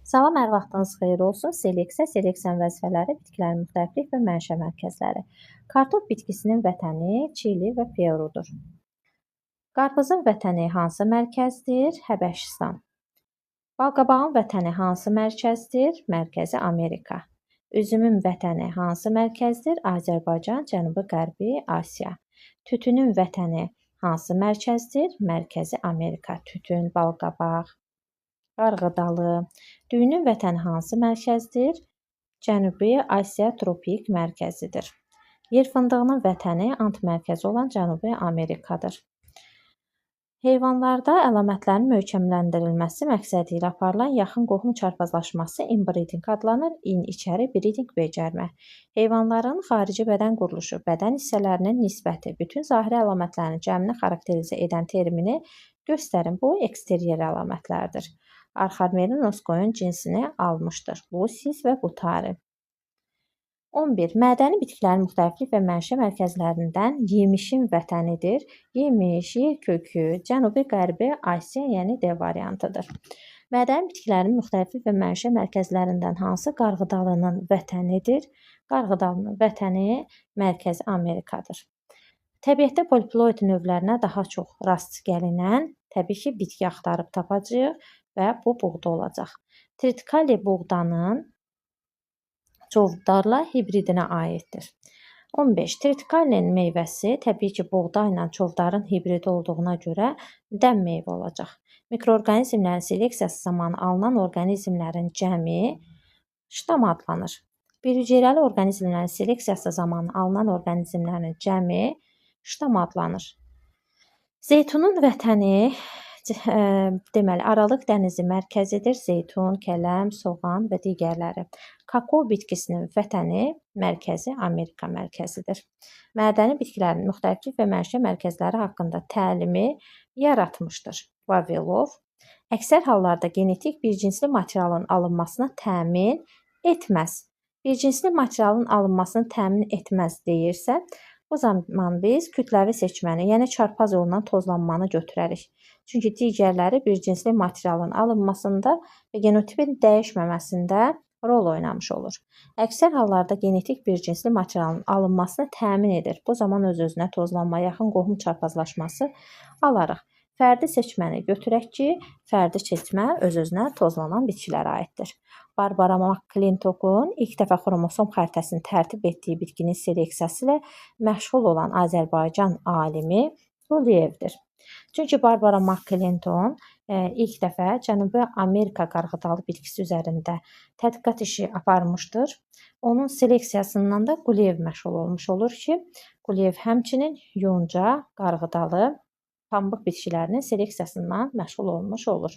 Salam, hər vaxtınız xeyir olsun. Seleksiya vəzifələri, bitkilərin müxtəliflik və mənşə mərkəzləri. Kartof bitkisinin vətəni Çili və Perudur. Qarpızın vətəni hansı mərkəzdir? Həbəşistan. Balqabağın vətəni hansı mərkəzdir? Mərkəzi Amerika. Üzümün vətəni hansı mərkəzdir? Azərbaycan, Cənubi-Qərbi Asiya. Tütünün vətəni hansı mərkəzdir? Mərkəzi Amerika. Tütün, balqabaq. Qarğıdalı. Düyünün vətəni hansı mərkəzdir? Cənubi Asiya tropik mərkəzidir. Yer fındığının vətəni antmərkəzi olan Cənubi Amerikadır. Heyvanlarda əlamətlərin möhkəmləndirilməsi məqsədi ilə aparılan yaxın qohum çarpazlaşması inbreeding adlanır. İn-içəri breeding becərmə. Heyvanların xarici bədən quruluşu, bədən hissələrinin nisbəti, bütün zahiri əlamətlərin cəmini xarakterizə edən termini göstərin. Bu eksteryer əlamətlərdir. Arxamerinos qoyun cinsini almışdır. Lusis və Butari. 11. Mədəni bitkilərin müxtəliflik və mənşə mərkəzlərindən yemişin vətənidir. Yemiş, yer kökü, Cənubi-Qərbi Asiya, yəni D variantıdır. Mədəni bitkilərin müxtəliflik və mənşə mərkəzlərindən hansı qarğıdalının vətənidir? Qarğıdalının vətəni Mərkəzi Amerikadır. Təbiətdə poliploid növlərinə daha çox rast gəlinən, təbii ki, bitki axtarıb tapacağıq və bu buğda olacaq. Tritikale buğdanın çovdarla hibridinə aiddir. 15. Tritikalenin meyvəsi təbii ki, buğda ilə çovdarın hibridi olduğuna görə dən meyvə olacaq. Mikroorqanizmlərin seleksiyası zamanı alınan orqanizmlərin cəmi ştam adlanır. Bir hüceyrəli orqanizmlərin seleksiyası zamanı alınan orqanizmlərin cəmi ştam adlanır. Zeytunun vətəni deməli, Aralıq dənizi mərkəzidir. Zeytun, kələm, soğan və digərləri. Kakao bitkisinin vətəni Mərkəzi Amerika mərkəzidir. Mədəni bitkilərin müxtəliflik və mənşə mərkəzləri haqqında təlimi yaratmışdır. Vavilov əksər hallarda genetik bircinsli materialın alınmasına təmin etməz. Bircinsli materialın alınmasını təmin etməz deyirsə, o zaman biz kütləvi seçməni, yəni çarpaz yolla tozlanmanı götürərik. Çünki digərləri bircinsli materialın alınmasında və genotipin dəyişməməsində rol oynamış olur. Əksər hallarda genetik bircinsli materialın alınmasını təmin edir. Bu zaman öz-özünə tozlanma, yaxın qohum çarpazlaşması alarıq. Fərdi seçməni götürək ki, fərdi seçmə öz-özünə tozlanan bitkilərə aiddir. Barbara McClintock'un ilk dəfə xromosom xəritəsini tərtib etdiyi bitkinin seleksiyası ilə məşğul olan Azərbaycan alimi Quliyevdir. Çünki Barbara McClintock ilk dəfə Cənubi Amerika qarğıdalı bitkisi üzərində tədqiqat işi aparmışdır. Onun seleksiyasından da Quliyev məşğul olmuş olur ki, Quliyev həmçinin yonca, qarğıdalı, pambıq bitkilərinin seleksiyasından məşğul olmuş olur.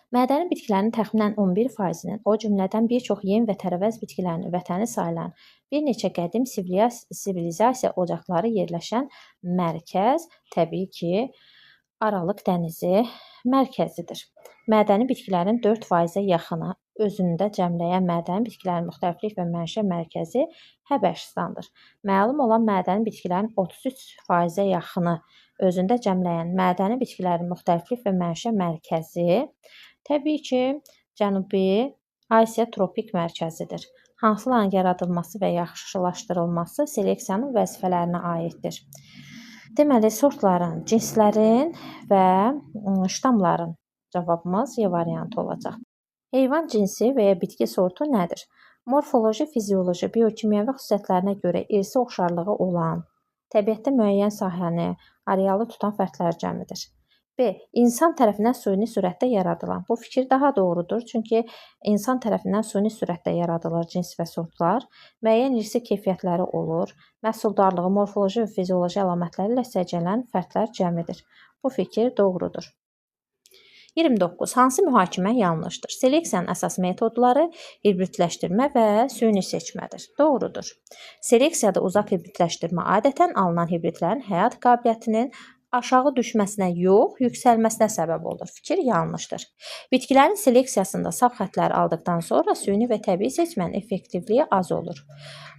Mədəni bitkilərin təxminən 11%-nin, o cümlədən bir çox yem və tərəvəz bitkilərinin vətəni sayılan bir neçə qədim sivilizasiya ocaqları yerləşən mərkəz, təbii ki, Aralıq dənizi mərkəzidir. Mədəni bitkilərin 4%-ə yaxını özündə cəmləyən mədəni bitkilərin müxtəliflik və mənşə mərkəzi Həbəşistandır. Məlum olan mədəni bitkilərin 33%-ə yaxını özündə cəmləyən mədəni bitkilərin müxtəliflik və mənşə mərkəzi təbii ki, Cənubi Asiya tropik mərkəzidir. Hansıların yaradılması və yaxşılaşdırılması seleksiyanın vəzifələrinə aiddir. Deməli, sortların, cinslərin və ştamların cavabımız Y variantı olacaq. Heyvan cinsi və ya bitki sortu nədir? Morfoloji, fizioloji, biokimyəvi xüsusiyyətlərinə görə irsi oxşarlığı olan, təbiətdə müəyyən sahəni, arealı tutan fərdlər cəmidir. B. İnsan tərəfindən süni sürətdə yaradılan. Bu fikir daha doğrudur, çünki insan tərəfindən süni sürətdə yaradılır cins və sortlar. Müəyyən irsi keyfiyyətləri olur. Məhsuldarlığı, morfoloji və fizioloji əlamətləri ilə səciyyələnən fərdlər cəmidir. Bu fikir doğrudur. 29. Hansı mühakimə yanlışdır? Seleksiyanın əsas metodları hibridləşdirmə və süni seçmədir. Doğrudur. Seleksiyada uzaq hibridləşdirmə adətən alınan hibridlərin həyat qabiliyyətinin aşağı düşməsinə yox, yüksəlməsinə səbəb olur. Fikir yanlışdır. Bitkilərin seleksiyasında saf xəttləri aldıqdan sonra süni və təbii seçmənin effektivliyi az olur.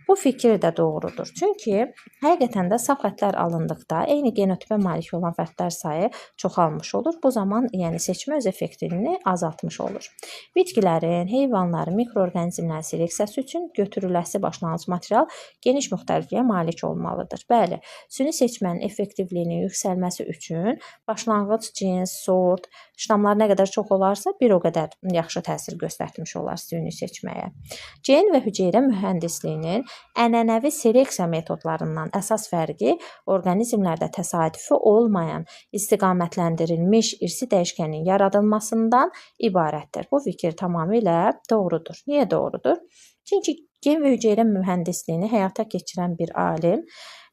Bu fikir də doğrudur. Çünki həqiqətən də saf xəttlər alındıqda eyni genotipə malik olan fərdlər sayı çoxalmış olur. Bu zaman yəni seçmə öz effektivliyini azaltmış olur. Bitkilərin, heyvanların, mikroorqanizmlərin seleksiyası üçün götürüləsi başlanğıc material geniş müxtəlifliyə malik olmalıdır. Bəli, süni seçmənin effektivliyinin yüksəlməsi üçün başlanğıc cins, sort, ştamlar nə qədər çox olarsa, bir o qədər yaxşı təsir göstərmiş olar süni seçməyə. Gen və hüceyrə mühəndisliyinin ənənəvi seleksiya metodlarından əsas fərqi orqanizmlərdə təsadüfi olmayan, istiqamətləndirilmiş irsi dəyişkənin yaradılmasından ibarətdir. Bu fikir tamamilə doğrudur. Niyə doğrudur? Çünki gen və hüceyrə mühəndisliyini həyata keçirən bir alim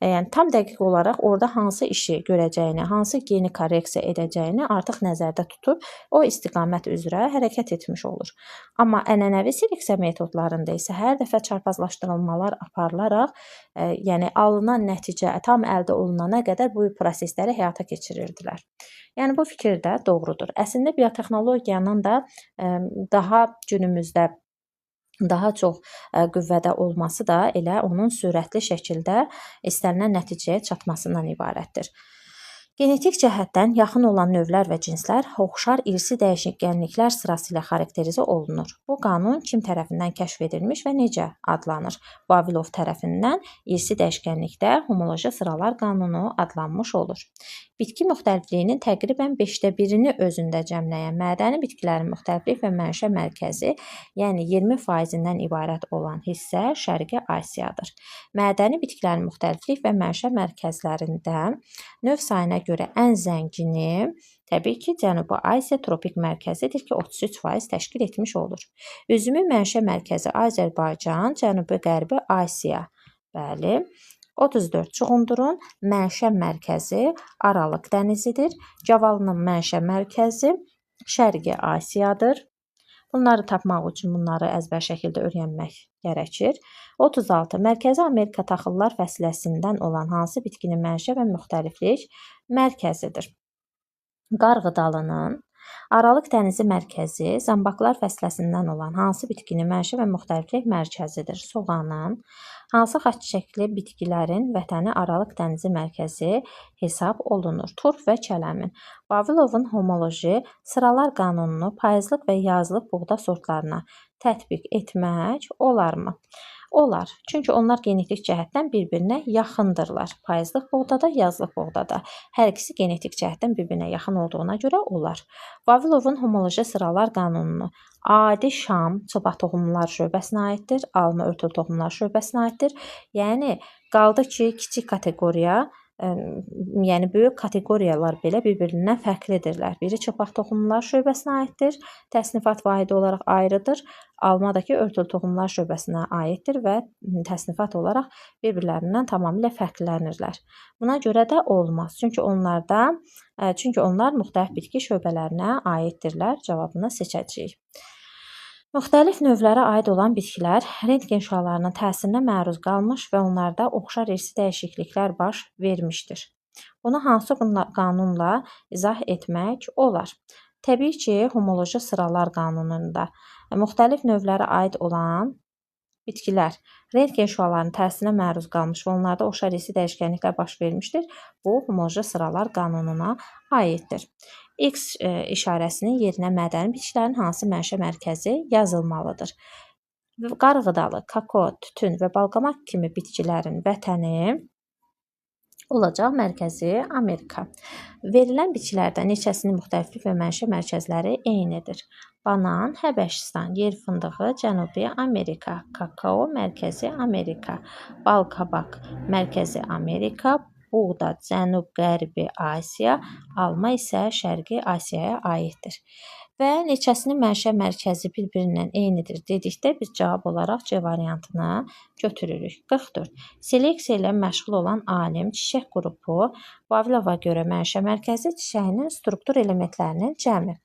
yəni tam dəqiq olaraq orada hansı işi görəcəyini, hansı geni korreksiya edəcəyini artıq nəzərdə tutub o istiqamət üzrə hərəkət etmiş olur. Amma ənənəvi seleksiya metodlarında isə hər dəfə çarpazlaşdırılmalar aparılaraq, yəni alınan nəticə tam əldə olunana qədər bu prosesləri həyata keçirirdilər. Yəni bu fikir də doğrudur. Əslində biotexnologiyanın da daha günümüzdə daha çox qüvvədə olması da elə onun sürətli şəkildə istənilən nəticəyə çatmasından ibarətdir. Genetik cəhətdən yaxın olan növlər və cinslər oxşar irsi dəyişkənliklər sırası ilə xarakterizə olunur. Bu qanun kim tərəfindən kəşf edilmiş və necə adlanır? Vavilov tərəfindən irsi dəyişkənlikdə homoloji sıralar qanunu adlanmış olur. Bitki müxtəlifliyinin təqribən 1/5-ni özündə cəmləyən mədəni bitkilərin müxtəliflik və mənşə mərkəzi, yəni 20%-dən ibarət olan hissə Şərqi Asiyadır. Mədəni bitkilərin müxtəliflik və mənşə mərkəzlərində növ sayına görə ən zəngini təbii ki, Cənubi Asiya tropik mərkəzidir ki, 33% təşkil etmiş olur. Üzümü mənşə mərkəzi Azərbaycan, Cənubi-Qərbi Asiya. Bəli. 34. Çuğundurun mənşə mərkəzi Aralıq dənizidir. Cavalının mənşə mərkəzi Şərqi Asiyadır. Bunları tapmaq üçün bunları əzbər şəkildə öyrənmək gərəkir. 36. Mərkəzi Amerika taxıllar fəsiləsindən olan hansı bitkinin mənşə və müxtəliflik mərkəzidir? Qarğıdalının. Aralıq dənizi mərkəzi zambaqlar fəsiləsindən olan hansı bitkinin mənşə və müxtəliflik mərkəzidir? Soğanın. Hansı xaççiçəkli bitkilərin vətəni Aralıq dənizi mərkəzi hesab olunur? Turp və kələmin. Vavilovun homoloji sıralar qanununu payızlıq və yazlıq buğda sortlarına tətbiq etmək olarmı? Olar. Çünki onlar genetik cəhətdən bir-birinə yaxındırlar. Payızlıq buğdada, yazlıq buğdada. Hər ikisi genetik cəhətdən bir-birinə yaxın olduğuna görə olar. Vavilovun homoloji sıralar qanununu adi şam, çılpaq toxumlar şöbəsinə aiddir, alma örtülü toxumlar şöbəsinə aiddir. Yəni qaldı ki, kiçik kateqoriya, yəni böyük kateqoriyalar belə bir-birindən fərqlidirlər. Biri çılpaq toxumlar şöbəsinə aiddir, təsnifat vahidi olaraq ayrıdır. Alma da ki, örtülü toxumlar şöbəsinə aiddir və təsnifat olaraq bir-birlərindən tamamilə fərqlənirlər. Buna görə də olmaz. Çünki onlar müxtəlif bitki şöbələrinə aiddirlər. Cavabını seçəcəyik. Müxtəlif növlərə aid olan bitkilər rentgen şüalarının təsirinə məruz qalmış və onlarda oxşar irsi dəyişikliklər baş vermişdir. Bunu hansı qanunla izah etmək olar? Təbii ki, homoloji sıralar qanununda müxtəlif növlərə aid olan bitkilər rentgen şüalarının təsirinə məruz qalmış və onlarda oxşar irsi dəyişkənliklər baş vermişdir. Bu, homoloji sıralar qanununa aiddir. X işarəsinin yerinə mədəni bitkilərin hansı mənşə mərkəzi yazılmalıdır? Qarğıdalı, kakao, tütün və balqamaq kimi bitkilərin vətəni olacaq mərkəzi Amerika. Verilən bitkilərdən neçəsinin müxtəliflik və mənşə mərkəzləri eynidir? Banan, Həbəşistan, yer fındığı, Cənubi Amerika, kakao, mərkəzi Amerika, balqabaq, mərkəzi Amerika, buğda, Cənub-Qərbi Asiya, alma isə Şərqi Asiyaya aiddir. Və neçəsinin mənşə mərkəzi bir-birindən eynidir dedikdə biz cavab olaraq C variantını götürürük. 44. Seleksiya ilə məşğul olan alim çiçək qrupu Vavilova görə mənşə mərkəzi çiçəyinin struktur elementlərinin cəmi.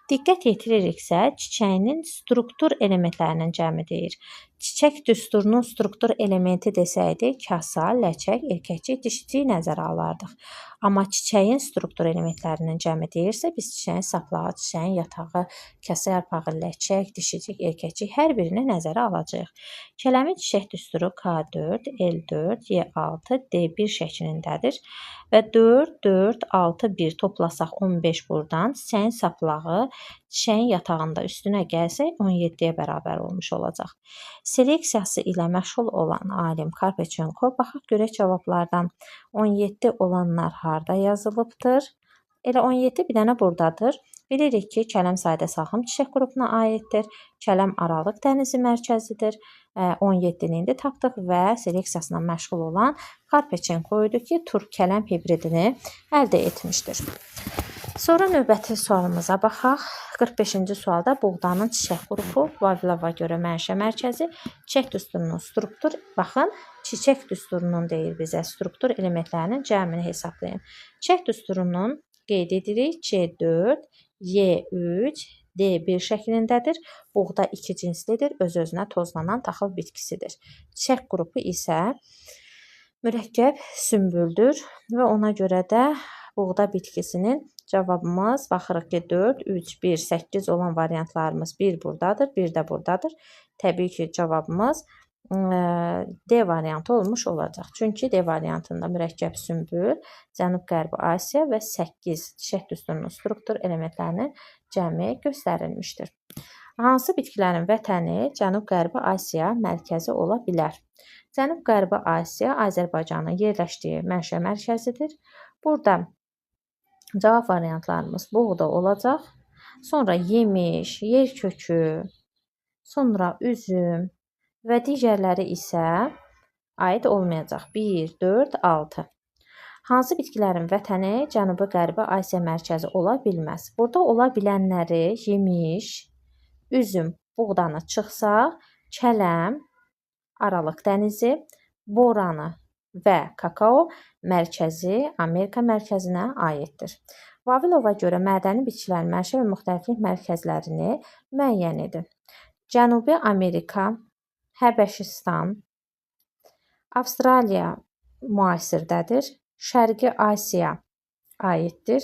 Diqqət yetiririksə, çiçəyinin struktur elementlərinin cəmi deyir. Çiçək düsturunun struktur elementi desəydi, kasa, ləçək, erkəkcik, dişicik nəzərə alardıq. Amma çiçəyin struktur elementlərinin cəmi deyirsə, biz çiçəyin saplağı, çiçəyin yatağı, kasa yarpağı, ləçək, dişicik, erkəkcik hər birini nəzərə alacağıq. Kələmin çiçək düsturu K4, L4, Y6, D1 şəklindədir və 4, 4, 6, 1 toplasaq 15 buradan, çiçəyin saplağı çiçəyin yatağında üstünə gəlsək 17-yə bərabər olmuş olacaq. Seleksiyası ilə məşğul olan alim Karpetchenko baxaq görək cavablardan 17 olanlar harda yazılıbdır? Elə 17 bir dənə buradadır. Bilirik ki, Kələm sadə salxım çiçək qrupuna aiddir. Kələm Aralıq dənizi mərkəzidir. 17-ni indi tapdıq və seleksiyasına məşğul olan Karpetchenko idi ki, turp kələm hibridini əldə etmişdir. Sonra növbəti sualımıza baxaq. 45-ci sualda buğdanın çiçək qrupu Vavilova görə mənşə mərkəzi, çiçək düsturunun struktur, baxın, çiçək düsturunun deyir bizə, struktur elementlərinin cəmini hesablayın. Çiçək düsturunun qeyd edirik C4, Y3, D1 şəklindədir. Buğda 2 cinslidir, öz-özünə tozlanan taxıl bitkisidir. Çiçək qrupu isə mürəkkəb sümbüldür və ona görə də buğda bitkisinin cavabımız baxırıq ki 4, 3, 1, 8 olan variantlarımız bir buradadır, bir də buradadır. Təbii ki cavabımız D variantı olmuş olacaq. Çünki D variantında mürəkkəb sümbül, Cənub-Qərbi Asiya və 8 çiçək düsturunun struktur elementlərinin cəmi göstərilmişdir. Hansı bitkilərin vətəni Cənub-Qərbi Asiya mərkəzi ola bilər? Cənub-Qərbi Asiya Azərbaycanın yerləşdiyi mənşə mərkəzidir. Burada cavab variantlarımız buğda olacaq. Sonra yemiş, yer kökü, sonra üzüm və digərləri isə aid olmayacaq. 1, 4, 6. Hansı bitkilərin vətəni Cənubi-Qərbi Asiya mərkəzi ola bilməz? Burada ola bilənləri yemiş, üzüm, buğdanı çıxsaq, kələm, Aralıq dənizi, boranı və kakao mərkəzi Amerika mərkəzinə aiddir. Vavilova görə mədəni bitkilərin mənşə və müxtəliflik mərkəzlərini müəyyən edin. Cənubi Amerika, Həbəşistan, Avstraliya müasirdədir. Şərqi Asiya aiddir.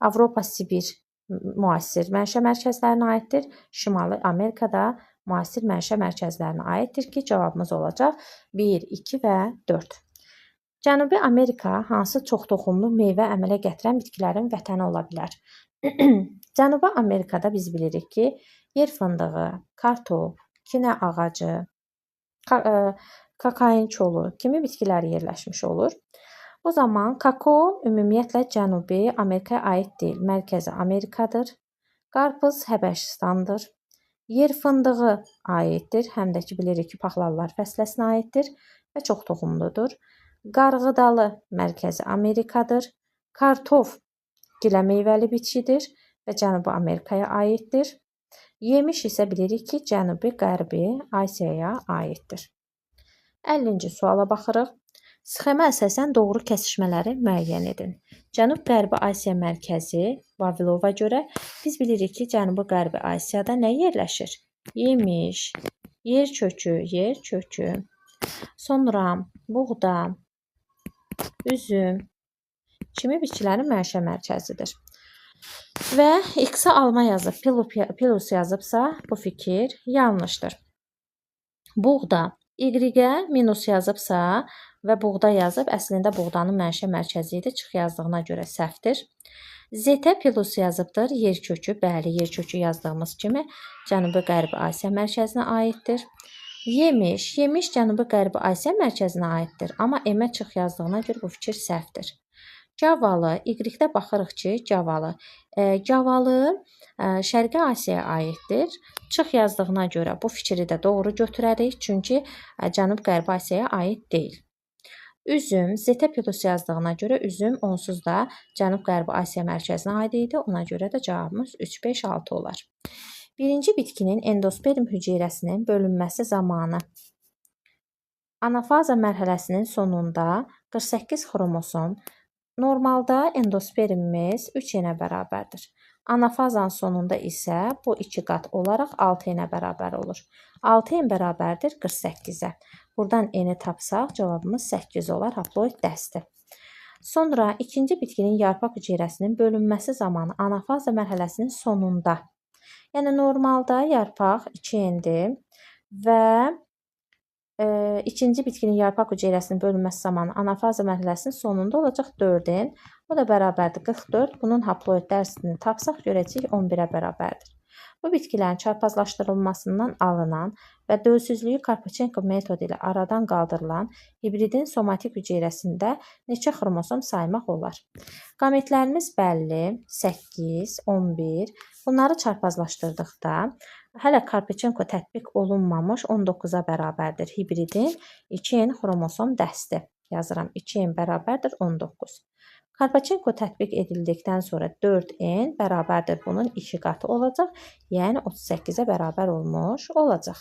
Avropa, Sibir müasir mənşə mərkəzlərinə aiddir. Şimali Amerikada müasir mənşə mərkəzlərinə aiddir ki, cavabımız olacaq 1, 2 və 4. Cənubi Amerika hansı çoxtoxumlu meyvə əmələ gətirən bitkilərin vətəni ola bilər? Cənubi Amerikada biz bilirik ki, yer fındığı, kartof, kinə ağacı, kakain çolu kimi bitkilər yerləşmiş olur. O zaman kakao ümumiyyətlə Cənubi Amerikaya aid deyil, Mərkəzi Amerikadır. Qarpız Həbəşistandır. Yer fındığı aiddir, həm də ki bilirik ki, paxlallar fəsləsinə aiddir və çox toxumludur. Qarğıdalı Mərkəzi Amerikadır. Kartof gilə meyvəli bitkidir və Cənubi Amerikaya aiddir. Yemiş isə bilirik ki, Cənubi-Qərbi Asiyaya aiddir. 50-ci suala baxırıq. Sxemə əsasən doğru kəsişmələri müəyyən edin. Cənub-Qərbi Asiya mərkəzi Vavilova görə biz bilirik ki, Cənubi-Qərbi Asiyada nə yerləşir? Yemiş, yer kökü, sonra buğda, üzüm kimi bitkilərin mənşə mərkəzidir. Və X-a alma yazıb, Pilus yazıbsa bu fikir yanlışdır. Buğda Y-ə minus yazıbsa və buğda yazıb, əslində buğdanın mənşə mərkəzi idi, çıx yazdığına görə səhvdir. Z-ə Pilus yazıbdır, yer kökü, bəli, yer kökü yazdığımız kimi Cənubi-Qərbi Asiya mərkəzinə aiddir. Yemiş Cənubi-Qərbi Asiya mərkəzinə aiddir, amma M-ə çıx yazdığına görə bu fikir səhvdir. Gavalı, Y-də baxırıq ki, gavalı Şərqi Asiyaya aiddir. Çıx yazdığına görə bu fikri də doğru götürərik, çünki Cənub-Qərbi Asiyaya aid deyil. Üzüm, Z-ə Pilus yazdığına görə üzüm onsuz da Cənub-Qərbi Asiya mərkəzinə aid idi, ona görə də cavabımız 3, 5, 6 olar. Birinci bitkinin endosperm hüceyrəsinin bölünməsi zamanı anafaza mərhələsinin sonunda 48 xromosom. Normalda endospermimiz 3 yenə bərabərdir. Anafazanın sonunda isə bu 2 qat olaraq 6n-ə bərabər olur. 6n bərabərdir 48-ə. Buradan n-i tapsaq cavabımız 8 olar, haploid dəsti. Sonra ikinci bitkinin yarpaq hüceyrəsinin bölünməsi zamanı anafaza mərhələsinin sonunda. Yəni normalda yarpaq 2n-dir və ikinci bitkinin yarpaq hüceyrəsinin bölünməsi zamanı anafaza mərhələsinin sonunda olacaq 4n. Bu da bərabərdir 44. Bunun haploid dərsini tapsaq görəcəyik 11-ə bərabərdir. Bu bitkilərin çarpazlaşdırılmasından alınan və dölsüzlüyü Karpachenko metodu ilə aradan qaldırılan hibridin somatik hüceyrəsində neçə xromosom saymaq olar? Qametlərimiz bəlli, 8, 11. Bunları çarpazlaşdırdıqda hələ Karpachenko tətbiq olunmamış 19-a bərabərdir hibridin 2n xromosom dəsti. Yazıram 2n bərabərdir 19. Karpachenko tətbiq edildikdən sonra 4n bərabərdir bunun 2 qatı olacaq. Yəni 38-ə bərabər olmuş olacaq.